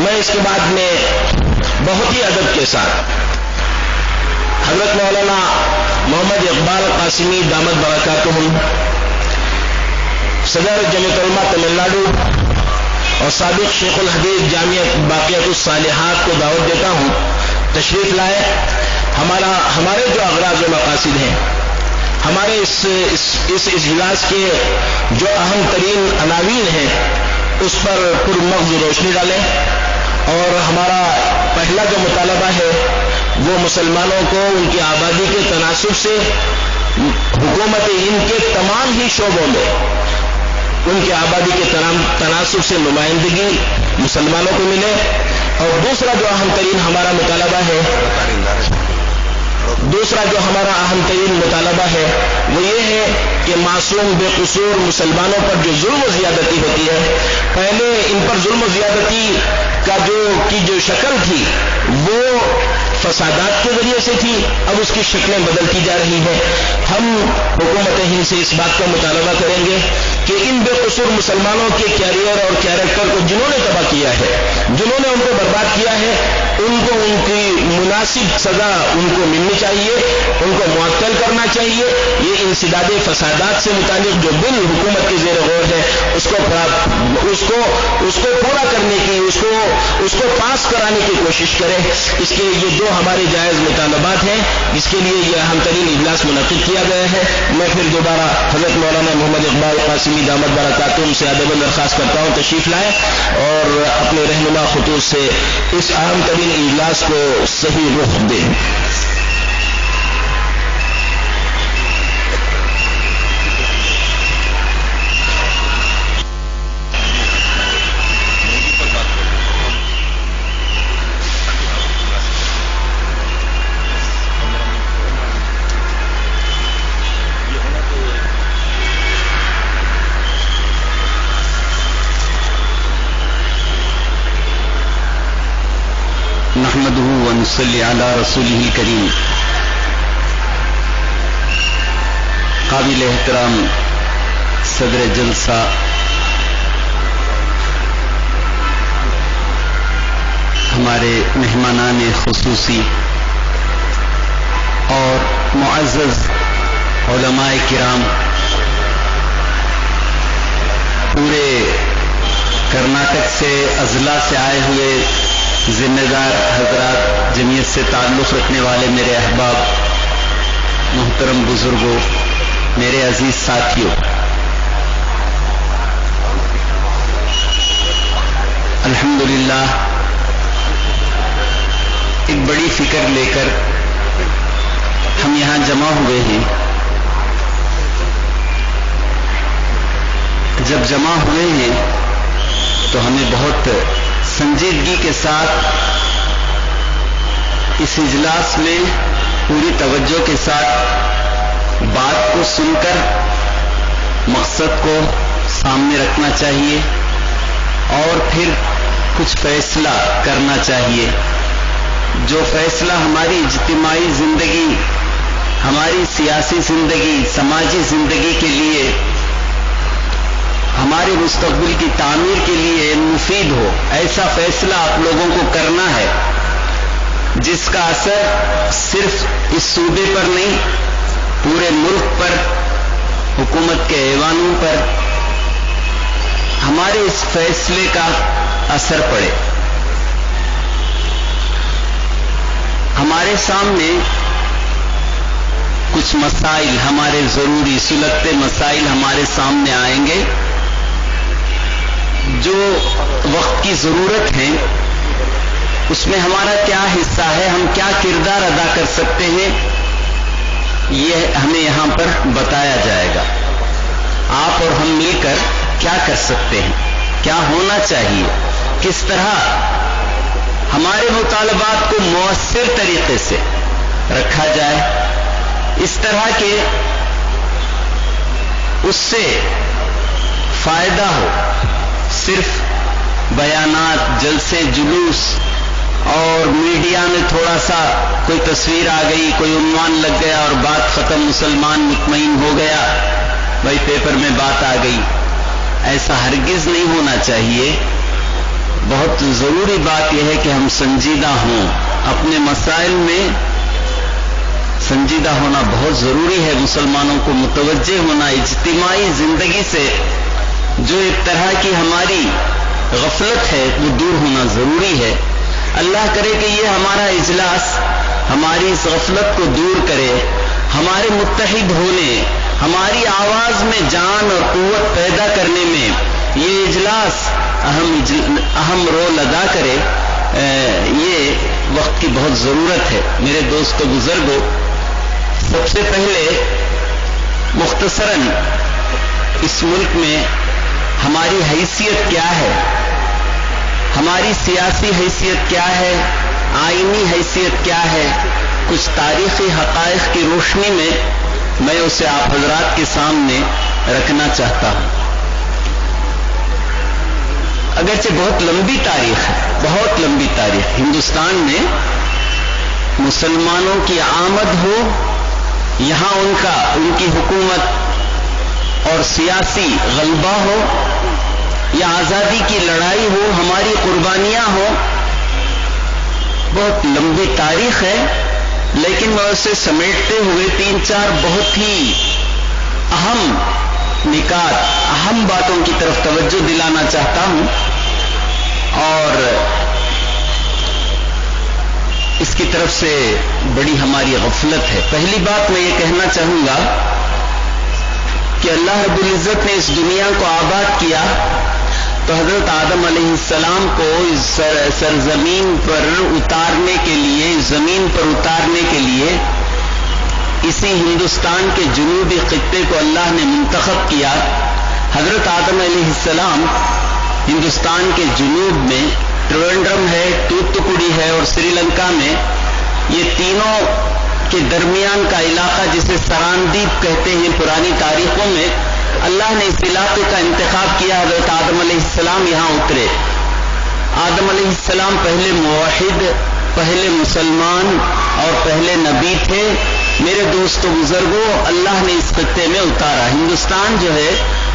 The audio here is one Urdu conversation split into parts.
میں اس کے بعد میں بہت ہی ادب کے ساتھ حضرت مولانا محمد اقبال قاسمی دامت برکاتہم صدر جمعیت علماء تمل ناڈو اور سابق شیخ الحدیث جامعہ باقیات الصالحات کو دعوت دیتا ہوں تشریف لائے. ہمارے جو اغراض و مقاصد ہیں، ہمارے اس اجلاس کے جو اہم ترین عناوین ہیں اس پر پرمغز روشنی ڈالیں. اور ہمارا پہلا جو مطالبہ ہے وہ مسلمانوں کو ان کی آبادی کے تناسب سے حکومت ہند کے تمام ہی شعبوں میں ان کی آبادی کے تناسب سے نمائندگی مسلمانوں کو ملے. اور دوسرا جو اہم ترین ہمارا مطالبہ ہے وہ یہ ہے کہ معصوم بے قصور مسلمانوں پر جو ظلم و زیادتی ہوتی ہے، پہلے ان پر ظلم و زیادتی کا جو شکل تھی وہ فسادات کے ذریعے سے تھی، اب اس کی شکلیں بدلتی جا رہی ہیں. ہم حکومت ہند سے اس بات کا مطالبہ کریں گے کہ ان بے قصور مسلمانوں کے کیریئر اور کیریکٹر کو جنہوں نے تباہ کیا ہے، جنہوں نے ان کو برباد کیا ہے، ان کو ان کی مناسب سزا ان کو ملنی چاہیے، ان کو معطل کرنا چاہیے. یہ انسداد فسادات سے متعلق جو بل حکومت کے زیر غور ہے اس کو پورا کرنے کی، اس کو پاس کرانے کی کوشش کریں. اس کے یہ دو ہمارے جائز مطالبات ہیں، اس کے لیے یہ اہم ترین اجلاس منعقد کیا گیا ہے. میں پھر دوبارہ حضرت مولانا محمد اقبال قاسمی دامت برکاتہم سے ادب درخواست کرتا ہوں تشریف لائیں اور اپنے رہنما خطوط سے اس اہم ترین اجلاس کو صحیح رخ دیں. نحمده ونصلي على رسوله الكريم. قابل احترام صدر جلسہ، ہمارے مہمانان خصوصی اور معزز علماء کرام، پورے کرناٹک سے اضلاع سے آئے ہوئے ذمہ دار حضرات، جمعیت سے تعلق رکھنے والے میرے احباب، محترم بزرگوں، میرے عزیز ساتھیوں، الحمدللہ ایک بڑی فکر لے کر ہم یہاں جمع ہوئے ہیں. جب جمع ہوئے ہیں تو ہمیں بہت سنجیدگی کے ساتھ اس اجلاس میں پوری توجہ کے ساتھ بات کو سن کر مقصد کو سامنے رکھنا چاہیے اور پھر کچھ فیصلہ کرنا چاہیے. جو فیصلہ ہماری اجتماعی زندگی، ہماری سیاسی زندگی، سماجی زندگی کے لیے، ہمارے مستقبل کی تعمیر کے لیے مفید ہو، ایسا فیصلہ آپ لوگوں کو کرنا ہے جس کا اثر صرف اس صوبے پر نہیں، پورے ملک پر، حکومت کے ایوانوں پر ہمارے اس فیصلے کا اثر پڑے. ہمارے سامنے کچھ مسائل، ہمارے ضروری سلگتے مسائل ہمارے سامنے آئیں گے جو وقت کی ضرورت ہے. اس میں ہمارا کیا حصہ ہے، ہم کیا کردار ادا کر سکتے ہیں، یہ ہمیں یہاں پر بتایا جائے گا. آپ اور ہم مل کر کیا کر سکتے ہیں، کیا ہونا چاہیے، کس طرح ہمارے مطالبات کو مؤثر طریقے سے رکھا جائے، اس طرح کہ اس سے فائدہ ہو. صرف بیانات، جلسے، جلوس اور میڈیا میں تھوڑا سا کوئی تصویر آ گئی، کوئی عنوان لگ گیا اور بات ختم، مسلمان مطمئن ہو گیا، بھائی پیپر میں بات آ گئی، ایسا ہرگز نہیں ہونا چاہیے. بہت ضروری بات یہ ہے کہ ہم سنجیدہ ہوں، اپنے مسائل میں سنجیدہ ہونا بہت ضروری ہے، مسلمانوں کو متوجہ ہونا، اجتماعی زندگی سے جو ایک طرح کی ہماری غفلت ہے وہ دور ہونا ضروری ہے۔ اللہ کرے کہ یہ ہمارا اجلاس ہماری اس غفلت کو دور کرے، ہمارے متحد ہونے، ہماری آواز میں جان اور قوت پیدا کرنے میں یہ اجلاس اہم رول ادا کرے، یہ وقت کی بہت ضرورت ہے۔ میرے دوستو بزرگوں، سب سے پہلے مختصراً اس ملک میں ہماری حیثیت کیا ہے، ہماری سیاسی حیثیت کیا ہے، آئینی حیثیت کیا ہے، کچھ تاریخی حقائق کی روشنی میں اسے آپ حضرات کے سامنے رکھنا چاہتا ہوں۔ اگرچہ بہت لمبی تاریخ ہے، بہت لمبی تاریخ، ہندوستان میں مسلمانوں کی آمد ہو، یہاں ان کی حکومت اور سیاسی غلبہ ہو یا آزادی کی لڑائی ہو، ہماری قربانیاں ہوں، بہت لمبی تاریخ ہے، لیکن میں اسے سمیٹتے ہوئے 3-4 بہت ہی اہم نکات، اہم باتوں کی طرف توجہ دلانا چاہتا ہوں، اور اس کی طرف سے بڑی ہماری غفلت ہے۔ پہلی بات میں یہ کہنا چاہوں گا کہ اللہ رب العزت نے اس دنیا کو آباد کیا تو حضرت آدم علیہ السلام کو اس سرزمین پر اتارنے کے لیے، اس زمین پر اتارنے کے لیے اسی ہندوستان کے جنوبی خطے کو اللہ نے منتخب کیا۔ حضرت آدم علیہ السلام ہندوستان کے جنوب میں ٹریونڈرم ہے، توتکوڑی ہے اور سری لنکا میں، یہ تینوں کے درمیان کا علاقہ جسے سراندیپ کہتے ہیں، پرانی تاریخوں میں اللہ نے اس علاقے کا انتخاب کیا۔ حضرت آدم علیہ السلام یہاں اترے۔ آدم علیہ السلام پہلے موحد، پہلے مسلمان اور پہلے نبی تھے۔ میرے دوستو بزرگوں، اللہ نے اس خطے میں اتارا۔ ہندوستان جو ہے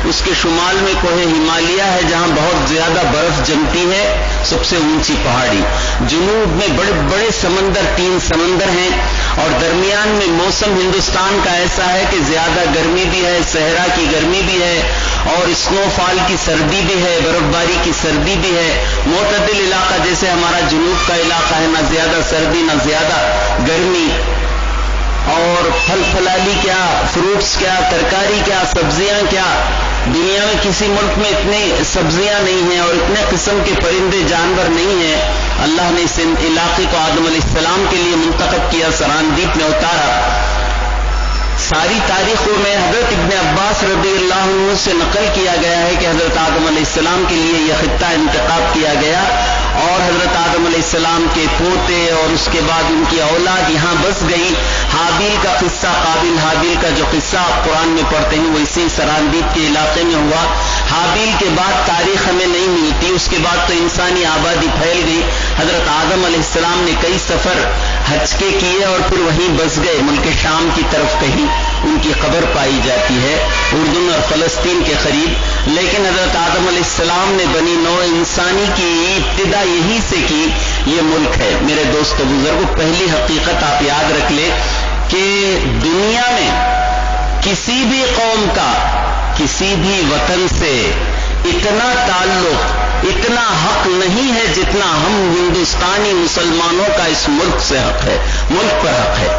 اس کے شمال میں کوہ ہمالیہ ہے جہاں بہت زیادہ برف جمتی ہے، سب سے اونچی پہاڑی۔ جنوب میں بڑے بڑے سمندر، 3 سمندر ہیں، اور درمیان میں موسم ہندوستان کا ایسا ہے کہ زیادہ گرمی بھی ہے، صحرا کی گرمی بھی ہے، اور اسنو فال کی سردی بھی ہے، برف باری کی سردی بھی ہے۔ معتدل علاقہ جیسے ہمارا جنوب کا علاقہ ہے، نہ زیادہ سردی نہ زیادہ گرمی۔ اور پھل پھلالی کیا، فروٹس کیا، ترکاری کیا، سبزیاں کیا، دنیا میں کسی ملک میں اتنی سبزیاں نہیں ہیں اور اتنے قسم کے پرندے جانور نہیں ہیں۔ اللہ نے اس علاقے کو آدم علیہ السلام کے لیے منتخب کیا، سراندیپ میں اتارا۔ ساری تاریخوں میں حضرت ابن عباس رضی اللہ عنہ سے نقل کیا گیا ہے کہ حضرت آدم علیہ السلام کے لیے یہ خطہ انتخاب کیا گیا، اور حضرت آدم علیہ السلام کے پوتے اور اس کے بعد ان کی اولاد یہاں بس گئی۔ حابیل کا قصہ، قابل حابیل کا جو قصہ آپ قرآن میں پڑھتے ہیں وہ اسی سراندیپ کے علاقے میں ہوا۔ حابیل کے بعد تاریخ ہمیں نہیں ملتی، اس کے بعد تو انسانی آبادی پھیل گئی۔ حضرت آدم علیہ السلام نے کئی سفر حج کے کیے اور پھر وہیں بس گئے، ملک شام کی طرف کہیں ان کی قبر پائی جاتی ہے، اردن اور فلسطین کے قریب۔ لیکن حضرت آدم علیہ السلام نے بنی نوع انسانی کی ابتدا یہی سے کی، یہ ملک ہے۔ میرے دوستو بزرگوں، پہلی حقیقت آپ یاد رکھ لیں کہ دنیا میں کسی بھی قوم کا کسی بھی وطن سے اتنا تعلق، اتنا حق نہیں ہے جتنا ہم ہندوستانی مسلمانوں کا اس ملک سے حق ہے، ملک پر حق ہے۔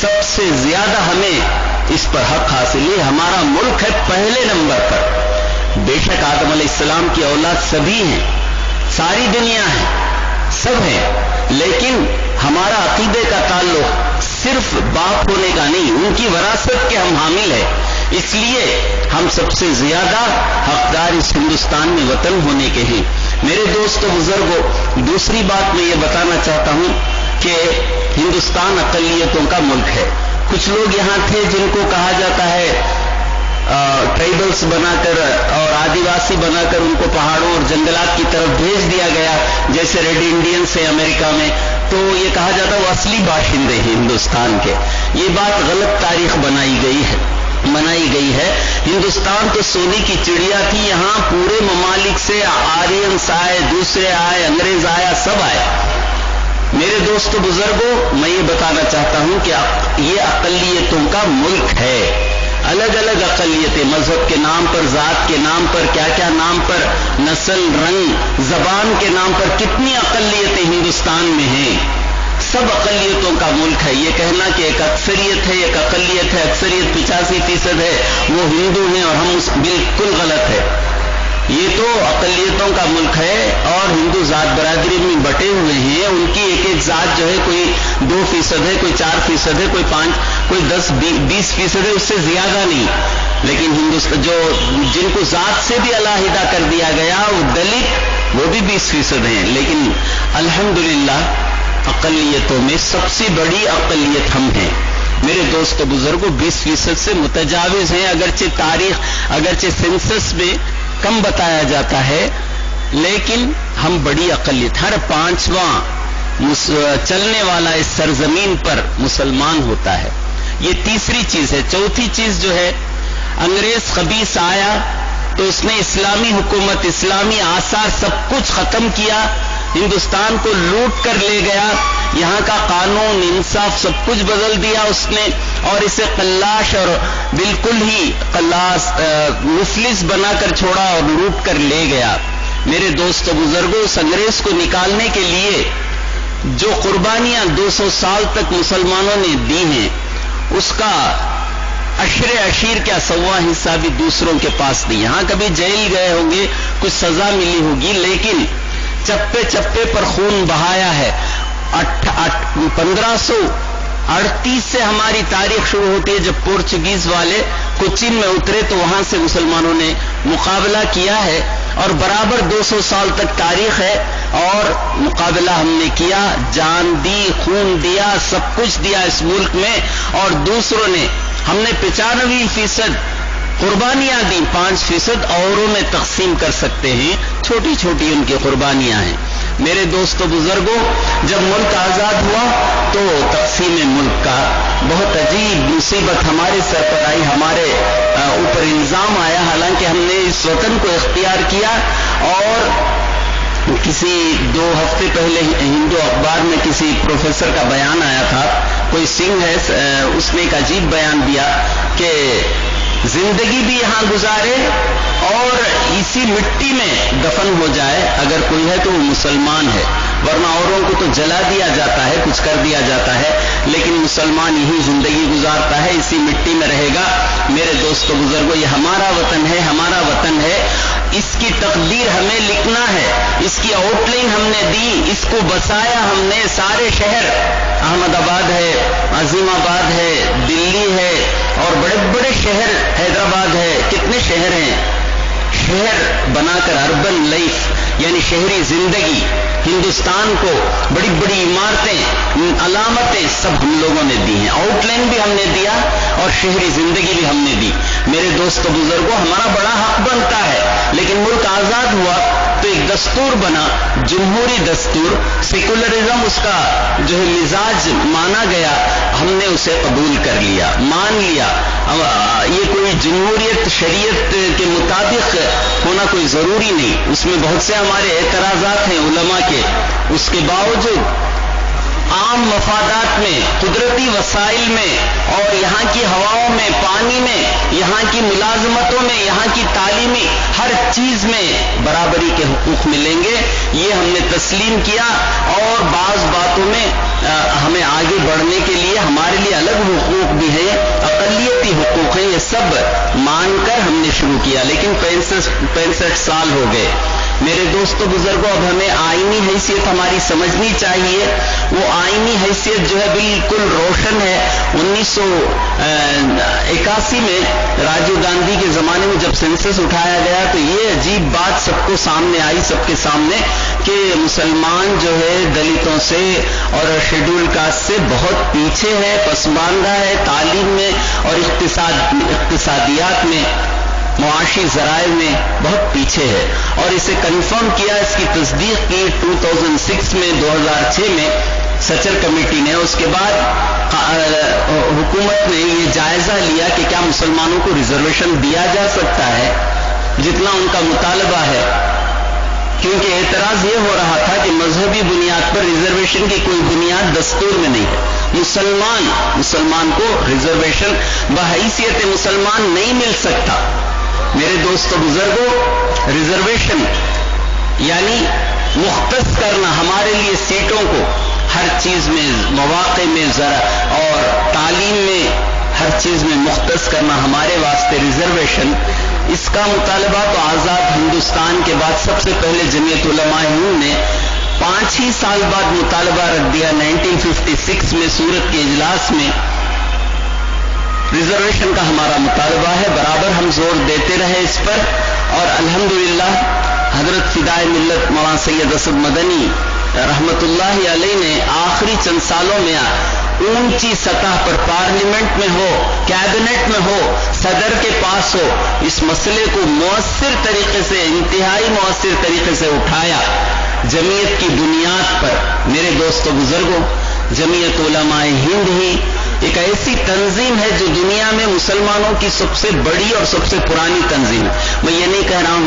سب سے زیادہ ہمیں اس پر حق حاصل ہے، ہمارا ملک ہے پہلے نمبر پر۔ بے شک آدم علیہ السلام کی اولاد سبھی ہیں، ساری دنیا ہے، سب ہیں، لیکن ہمارا عقیدے کا تعلق صرف باپ ہونے کا نہیں، ان کی وراثت کے ہم حامل ہیں، اس لیے ہم سب سے زیادہ حقدار اس ہندوستان میں وطن ہونے کے ہیں۔ میرے دوستو بزرگوں، دوسری بات میں یہ بتانا چاہتا ہوں کہ ہندوستان اقلیتوں کا ملک ہے۔ کچھ لوگ یہاں تھے جن کو کہا جاتا ہے ٹرائبلز بنا کر اور آدیواسی بنا کر ان کو پہاڑوں اور جنگلات کی طرف بھیج دیا گیا، جیسے ریڈ انڈینز ہیں امریکہ میں، تو یہ کہا جاتا ہے وہ اصلی باشندے ہیں ہندوستان کے۔ یہ بات غلط تاریخ بنائی گئی ہے۔ ہندوستان تو سونے کی چڑیا تھی، یہاں پورے ممالک سے آرینس آئے، دوسرے آئے, انگریز آیا, سب آئے. میرے دوستو بزرگوں, میں یہ بتانا چاہتا ہوں کہ یہ اقلیتوں کا ملک ہے. الگ الگ اقلیتیں, مذہب کے نام پر, ذات کے نام پر, کیا کیا نام پر, نسل, رنگ, زبان کے نام پر کتنی اقلیتیں ہندوستان میں ہیں. سب اقلیتوں کا ملک ہے. یہ کہنا کہ ایک اکثریت ہے, ایک اقلیت ہے, اکثریت 85% ہے, وہ ہندو ہیں اور ہم بالکل غلط ہے. یہ تو اقلیتوں کا ملک ہے اور ہندو ذات برادری میں بٹے ہوئے ہیں. ان کی ایک ایک ذات جو ہے کوئی 2% ہے, کوئی 4% ہے, کوئی 5, کوئی 10, 20% ہے, اس سے زیادہ نہیں. لیکن ہندوستان جو جن کو ذات سے بھی علیحدہ کر دیا گیا, وہ دلت, وہ بھی 20% ہیں. لیکن الحمدللہ اقلیتوں میں سب سے بڑی اقلیت ہم ہیں. میرے دوستو بزرگوں, 20% سے متجاوز ہیں. اگرچہ تاریخ, اگرچہ سینسس میں کم بتایا جاتا ہے, لیکن ہم بڑی اقلیت. ہر 5واں چلنے والا اس سرزمین پر مسلمان ہوتا ہے. یہ تیسری چیز ہے. چوتھی چیز جو ہے, انگریز خبیث آیا تو اس نے اسلامی حکومت, اسلامی آثار سب کچھ ختم کیا, ہندوستان کو لوٹ کر لے گیا, یہاں کا قانون, انصاف سب کچھ بدل دیا اس نے, اور اسے قلاش اور بالکل ہی قلاس مفلس بنا کر چھوڑا اور لوٹ کر لے گیا. میرے دوستو بزرگوں, اس انگریز کو نکالنے کے لیے جو قربانیاں 200 سال تک مسلمانوں نے دی ہیں, اس کا عشیر کیا سوا حصہ بھی دوسروں کے پاس نہیں. یہاں کبھی جیل گئے ہوں گے, کچھ سزا ملی ہوگی, لیکن چپے چپے پر خون بہایا ہے. 1538 سے ہماری تاریخ شروع ہوتی ہے, جب پورچگیز والے کوچین میں اترے تو وہاں سے مسلمانوں نے مقابلہ کیا ہے, اور برابر 200 سال تک تاریخ ہے, اور مقابلہ ہم نے کیا, جان دی, خون دیا, سب کچھ دیا اس ملک میں, اور دوسروں نے, ہم نے 95% قربانیاں دی, 5% اوروں میں تقسیم کر سکتے ہیں, چھوٹی چھوٹی ان کی قربانیاں ہیں. میرے دوستو بزرگوں, جب ملک آزاد ہوا تو تقسیم ملک کا بہت عجیب مصیبت ہمارے سر پر آئی, ہمارے اوپر الزام آیا. حالانکہ ہم نے اس وطن کو اختیار کیا, اور کسی 2 ہفتے پہلے ہندو اخبار میں کسی پروفیسر کا بیان آیا تھا, کوئی سنگھ ہے, اس نے ایک عجیب بیان دیا کہ زندگی بھی یہاں گزارے اور اسی مٹی میں دفن ہو جائے, اگر کوئی ہے تو وہ مسلمان ہے, ورنہ اوروں کو تو جلا دیا جاتا ہے, کچھ کر دیا جاتا ہے, لیکن مسلمان یہی زندگی گزارتا ہے, اسی مٹی میں رہے گا. میرے دوستو بزرگوں, یہ ہمارا وطن ہے, ہمارا وطن ہے, اس کی تقدیر ہمیں لکھنا ہے, اس کی آؤٹ لائن ہم نے دی, اس کو بسایا ہم نے. سارے شہر, احمد آباد ہے, عظیم آباد ہے, دلی ہے, اور بڑے بڑے شہر, حیدرآباد ہے, کتنے شہر ہیں, شہر بنا کر اربن لائف یعنی شہری زندگی, ہندوستان کو بڑی بڑی عمارتیں, علامتیں سب ہم لوگوں نے دی ہیں. آؤٹ لائن بھی ہم نے دیا اور شہری زندگی بھی ہم نے دی. میرے دوستو بزرگوں, ہمارا بڑا حق بنتا ہے, لیکن ملک آزاد ہوا تو ایک دستور بنا, جمہوری دستور, سیکولرزم اس کا جو ہے مزاج مانا گیا, ہم نے اسے قبول کر لیا, مان لیا. یہ کوئی جمہوریت شریعت کے مطابق ہونا کوئی ضروری نہیں, اس میں بہت سے ہمارے اعتراضات ہیں علماء کے, اس کے باوجود عام مفادات میں, قدرتی وسائل میں, اور یہاں کی ہواؤں میں, پانی میں, یہاں کی ملازمتوں میں, یہاں کی تعلیمی ہر چیز میں برابری کے حقوق ملیں گے, یہ ہم نے تسلیم کیا. اور بعض باتوں میں ہمیں آگے بڑھنے کے لیے ہمارے لیے الگ حقوق بھی ہیں, اقلیتی حقوق ہیں, یہ سب مان کر ہم نے شروع کیا. لیکن 65 سال ہو گئے. میرے دوستو بزرگوں, اب ہمیں آئینی حیثیت ہماری سمجھنی چاہیے. وہ آئینی حیثیت جو ہے بالکل روشن ہے. 1981 میں راجیو گاندھی کے زمانے میں جب سینسس اٹھایا گیا تو یہ عجیب بات سب کو سامنے آئی, سب کے سامنے, کہ مسلمان جو ہے دلتوں سے اور شیڈول کاسٹ سے بہت پیچھے ہے, پسماندہ ہے, تعلیم میں اور اقتصادیات میں, معاشی ذرائع میں بہت پیچھے ہے. اور اسے کنفرم کیا, اس کی تصدیق کی 2006 میں, 2006 میں سچر کمیٹی نے. اس کے بعد حکومت نے یہ جائزہ لیا کہ کیا مسلمانوں کو ریزرویشن دیا جا سکتا ہے جتنا ان کا مطالبہ ہے. کیونکہ اعتراض یہ ہو رہا تھا کہ مذہبی بنیاد پر ریزرویشن کی کوئی بنیاد دستور میں نہیں ہے. مسلمان کو ریزرویشن بحیثیت مسلمان نہیں مل سکتا. میرے دوستو بزرگوں، ریزرویشن یعنی مختص کرنا ہمارے لیے سیٹوں کو ہر چیز میں، مواقع میں اور تعلیم میں ہر چیز میں مختص کرنا ہمارے واسطے ریزرویشن. اس کا مطالبہ تو آزاد ہندوستان کے بعد سب سے پہلے جمعیت علماء ہند نے 5 ہی سال بعد مطالبہ رکھ دیا 1956 میں سورت کے اجلاس میں. ریزرویشن کا ہمارا مطالبہ ہے، برابر ہم زور دیتے رہے اس پر، اور الحمدللہ حضرت فدائے ملت مولانا سید اسد مدنی رحمت اللہ علیہ نے آخری چند سالوں میں اونچی سطح پر پارلیمنٹ میں ہو، کیبنٹ میں ہو، صدر کے پاس ہو، اس مسئلے کو مؤثر طریقے سے، انتہائی مؤثر طریقے سے اٹھایا جمعیت کی بنیاد پر. میرے دوستو بزرگوں، جمعیت علماء ہند ہی ایک ایسی تنظیم ہے جو دنیا میں مسلمانوں کی سب سے بڑی اور سب سے پرانی تنظیم ہے. میں یہ نہیں کہہ رہا ہوں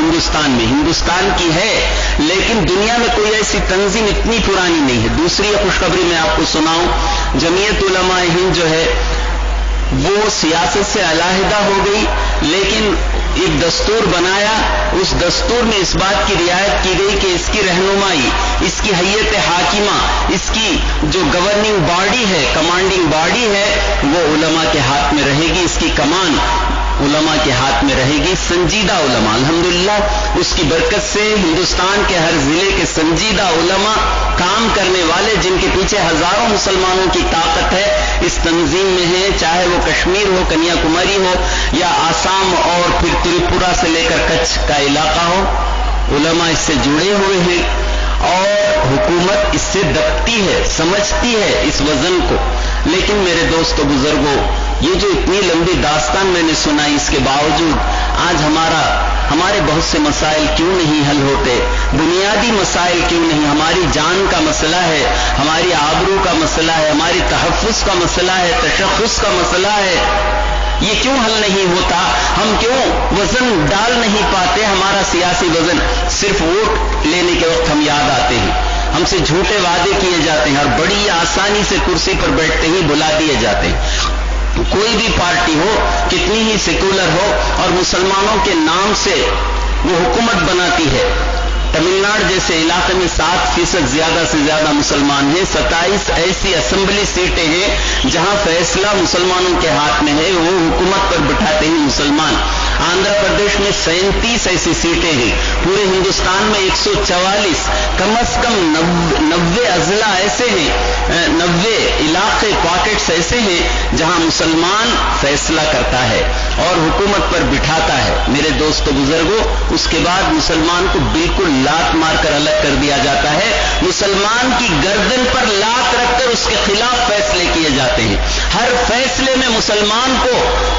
ہندوستان کی ہے، لیکن دنیا میں کوئی ایسی تنظیم اتنی پرانی نہیں ہے. دوسری خوشخبری میں آپ کو سناؤں، جمعیت علماء ہند جو ہے وہ سیاست سے علیحدہ ہو گئی، لیکن ایک دستور بنایا. اس دستور میں اس بات کی رعایت کی گئی کہ اس کی رہنمائی، اس کی ہیئت حاکمہ، اس کی جو گورننگ باڈی ہے، کمانڈنگ باڈی ہے، وہ علماء کے ہاتھ میں رہے گی. اس کی کمان علماء کے ہاتھ میں رہے گی. سنجیدہ علماء، الحمدللہ اس کی برکت سے ہندوستان کے ہر ضلع کے سنجیدہ علماء، کام کرنے والے، جن کے پیچھے ہزاروں مسلمانوں کی طاقت ہے، اس تنظیم میں ہیں. چاہے وہ کشمیر ہو، کنیا کماری ہو، یا آسام اور پھر تریپورا سے لے کر کچھ کا علاقہ ہو، علماء اس سے جڑے ہوئے ہیں. اور حکومت اس سے دبتی ہے، سمجھتی ہے اس وزن کو. لیکن میرے دوستو بزرگوں، یہ جو اتنی لمبی داستان میں نے سنائی، اس کے باوجود آج ہمارے بہت سے مسائل کیوں نہیں حل ہوتے؟ بنیادی مسائل کیوں نہیں؟ ہماری جان کا مسئلہ ہے، ہماری آبرو کا مسئلہ ہے، ہماری تحفظ کا مسئلہ ہے، تشخص کا مسئلہ ہے. یہ کیوں حل نہیں ہوتا؟ ہم کیوں وزن ڈال نہیں پاتے؟ ہمارا سیاسی وزن صرف ووٹ لینے کے وقت ہم یاد آتے ہیں، ہم سے جھوٹے وعدے کیے جاتے ہیں، اور بڑی آسانی سے کرسی پر بیٹھتے ہی بلا دیے جاتے ہیں. کوئی بھی پارٹی ہو، کتنی ہی سیکولر ہو، اور مسلمانوں کے نام سے وہ حکومت بناتی ہے. تمل ناڈو جیسے علاقے میں 7% زیادہ سے زیادہ مسلمان ہیں. 27 ایسی اسمبلی سیٹیں ہیں جہاں فیصلہ مسلمانوں کے ہاتھ میں ہے، وہ حکومت پر بٹھاتے ہیں مسلمان. آندھرا پردیش میں 37 ایسی سیٹیں ہیں. پورے ہندوستان میں 144، کم از کم 90 اضلاع ایسے ہیں، 90 علاقے، پاکٹس ایسے ہیں جہاں مسلمان فیصلہ کرتا ہے اور حکومت پر بٹھاتا ہے. میرے دوستو بزرگوں، اس کے بعد مسلمان کو بالکل لات مار کر الگ کر دیا جاتا ہے. مسلمان کی گردن پر لات رکھ کر اس کے خلاف فیصلے کیے جاتے ہیں. ہر فیصلے میں مسلمان کو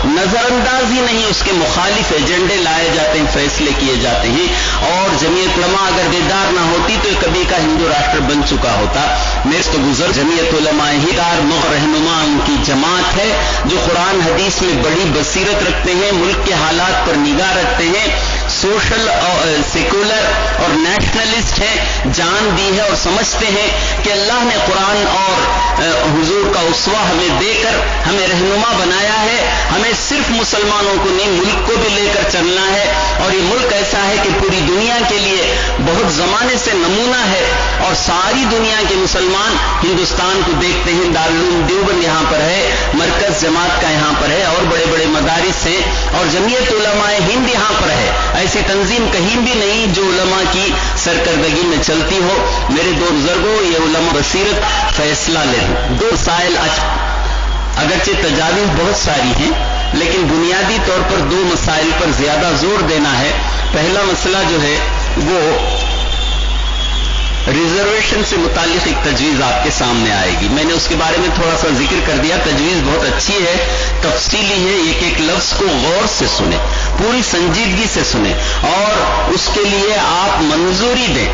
نظر انداز ہی نہیں، اس کے مخالف ایجنڈے لائے جاتے ہیں، فیصلے کیے جاتے ہیں. اور جمعیت علماء اگر بیدار نہ ہوتی تو کبھی کا ہندو راشٹر بن چکا ہوتا. میرے تو گزر جمعیت علماء ہدار رہنما ان کی جماعت ہے جو قرآن حدیث میں بڑی بصیرت رکھتے ہیں، ملک کے حالات پر نگاہ رکھتے ہیں، سوشل اور سیکولر اور نیشنلسٹ ہیں، جان دی ہے اور سمجھتے ہیں کہ اللہ نے قرآن اور حضور کا اسوہ ہمیں دے کر ہمیں رہنما بنایا ہے. ہمیں صرف مسلمانوں کو نہیں، ملک کو بھی لے کر چلنا ہے. اور یہ ملک ایسا ہے کہ پوری دنیا کے لیے بہت زمانے سے نمونہ ہے، اور ساری دنیا کے مسلمان ہندوستان کو دیکھتے ہیں. دارالعلوم دیوبند یہاں پر ہے، مرکز جماعت کا یہاں پر ہے، اور بڑے بڑے مدارس ہیں، اور جمعیت علماء ہند یہاں پر ہے. ایسی تنظیم کہیں بھی نہیں جو علماء کی سرکردگی میں چلتی ہو. میرے دو بزرگوں، یہ علماء بصیرت فیصلہ لیں. 2 مسائل، اگرچہ تجاویز بہت ساری ہیں، لیکن بنیادی طور پر 2 مسائل پر زیادہ زور دینا ہے. پہلا مسئلہ جو ہے وہ ریزرویشن سے متعلق ایک تجویز آپ کے سامنے آئے گی. میں نے اس کے بارے میں تھوڑا سا ذکر کر دیا. تجویز بہت اچھی ہے، تفصیلی ہے، ایک ایک لفظ کو غور سے سنیں، پوری سنجیدگی سے سنیں، اور اس کے لیے آپ منظوری دیں.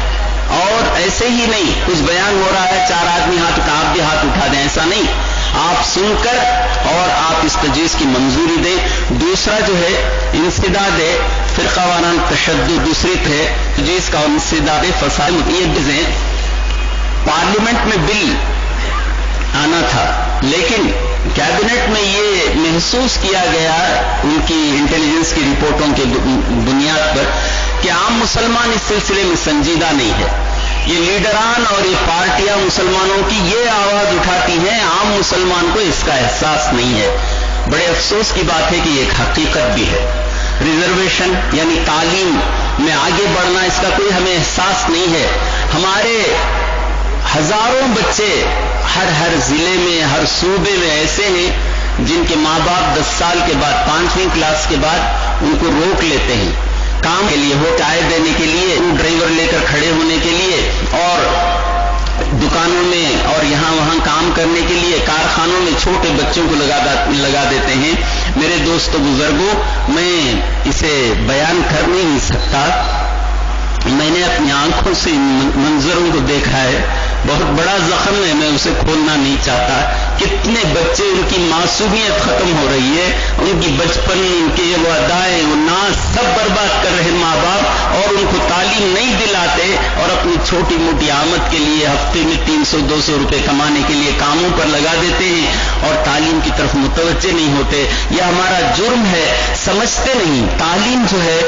اور ایسے ہی نہیں کچھ بیان ہو رہا ہے، 4 آدمی ہاتھ اٹھا، آپ بھی ہاتھ اٹھا دیں، ایسا نہیں. آپ سن کر اور آپ اس تجویز کی منظوری دیں. دوسرا جو ہے انسداد فرقہ وارانہ تشدد دوسری تھے جس کا انسداد فساد، یہ چیزیں پارلیمنٹ میں بل آنا تھا، لیکن کیبنٹ میں یہ محسوس کیا گیا ان کی انٹیلیجنس کی رپورٹوں کے بنیاد پر کہ عام مسلمان اس سلسلے میں سنجیدہ نہیں ہے. یہ لیڈران اور یہ پارٹیاں مسلمانوں کی یہ آواز اٹھاتی ہیں، عام مسلمان کو اس کا احساس نہیں ہے. بڑے افسوس کی بات ہے کہ یہ ایک حقیقت بھی ہے. ریزرویشن یعنی تعلیم میں آگے بڑھنا، اس کا کوئی ہمیں احساس نہیں ہے. ہمارے ہزاروں بچے ہر ضلع میں، ہر صوبے میں ایسے ہیں جن کے ماں باپ 10 سال کے بعد 5ویں کلاس کے بعد ان کو روک لیتے ہیں کام کے لیے، ہو چائے دینے کے لیے، ڈرائیور لے کر کھڑے ہونے کے لیے، اور دکانوں میں اور یہاں وہاں کام کرنے کے لیے کارخانوں میں چھوٹے بچوں کو لگا دیتے ہیں. میرے دوستو بزرگوں، میں اسے بیان کر نہیں سکتا. میں نے اپنی آنکھوں سے منظروں کو دیکھا ہے، بہت بڑا زخم ہے، میں اسے کھولنا نہیں چاہتا. کتنے بچے، ان کی معصومیت ختم ہو رہی ہے، ان کی بچپن، ان کے وہ ادائیں، وہ ناز سب برباد کر رہے ماں باپ، اور ان کو تعلیم نہیں دلاتے، اور اپنی چھوٹی موٹی آمد کے لیے ہفتے میں 300-200 روپے کمانے کے لیے کاموں پر لگا دیتے ہیں اور تعلیم کی طرف متوجہ نہیں ہوتے. یہ ہمارا جرم ہے، سمجھتے نہیں. تعلیم جو ہے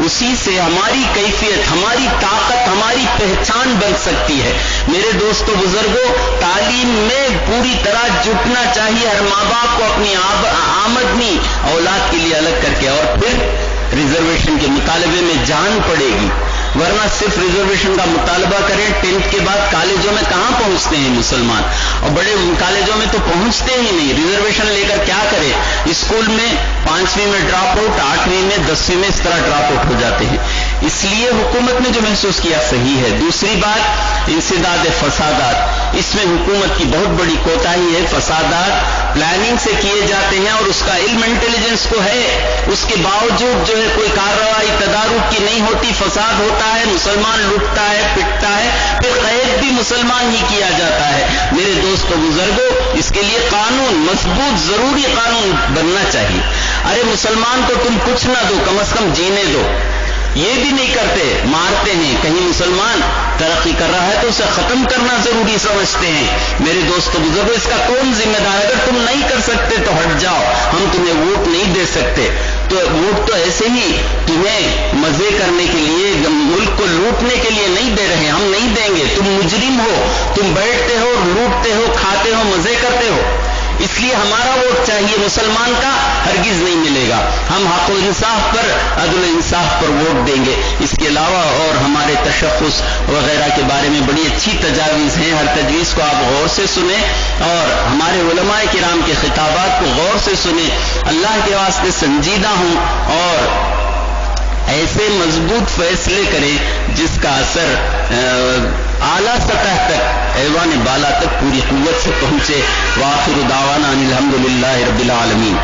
اسی سے ہماری کیفیت، ہماری طاقت، ہماری پہچان بن سکتی ہے. میرے دوستو بزرگوں، تعلیم میں پوری طرح جٹنا چاہیے ہر ماں باپ کو اپنی آمدنی اولاد کے لیے الگ کر کے، اور پھر ریزرویشن کے مطالبے میں جان پڑے گی. ورنہ صرف ریزرویشن کا مطالبہ کریں، 10th کے بعد کالجوں میں کہاں پہنچتے ہیں مسلمان، اور بڑے کالجوں میں تو پہنچتے ہی نہیں. ریزرویشن لے کر کیا کرے؟ اسکول میں 5ویں میں ڈراپ آؤٹ، 8ویں میں 10ویں میں اس طرح ڈراپ آؤٹ ہو جاتے ہیں. اس لیے حکومت نے جو محسوس کیا صحیح ہے. دوسری بات، انسداد فسادات، اس میں حکومت کی بہت بڑی کوتاہی ہے. فسادات پلاننگ سے کیے جاتے ہیں اور اس کا علم انٹیلیجنس کو ہے، اس کے باوجود جو ہے کوئی کارروائی تدارک کی نہیں ہوتی، فساد ہوتا ہے، مسلمان لوٹتا ہے، پٹتا ہے، پھر قید بھی مسلمان ہی کیا جاتا ہے. میرے دوستو بزرگوں، اس کے لیے قانون، مضبوط ضروری قانون بننا چاہیے. ارے مسلمان کو تم کچھ نہ دو، کم از کم جینے دو. یہ بھی نہیں کرتے، مارتے ہیں. کہیں مسلمان ترقی کر رہا ہے تو اسے ختم کرنا ضروری سمجھتے ہیں. میرے دوستو بزرگوں، اس کا کون ذمہ دار ہے؟ اگر تم نہیں کر سکتے تو ہٹ جاؤ، ہم تمہیں ووٹ نہیں دے سکتے. تو ووٹ تو ایسے ہی تمہیں مزے کرنے کے لیے، ملک کو لوٹنے کے لیے نہیں دے رہے، ہم نہیں دیں گے. تم مجرم ہو، تم بیٹھتے ہو، لوٹتے ہو، کھاتے ہو، مزے کرتے ہو. اس لیے ہمارا ووٹ چاہیے، مسلمان کا ہرگز نہیں ملے گا. ہم حق و انصاف پر، عدل و انصاف پر ووٹ دیں گے. اس کے علاوہ اور ہمارے تشخص وغیرہ کے بارے میں بڑی اچھی تجاویز ہیں. ہر تجویز کو آپ غور سے سنیں اور ہمارے علماء کرام کے خطابات کو غور سے سنیں. اللہ کے واسطے سنجیدہ ہوں اور ایسے مضبوط فیصلے کریں جس کا اثر اعلیٰ سطح تک، ایوان بالا تک پوری قوت سے پہنچے. وآخر دعوانا ان الحمدللہ رب العالمین.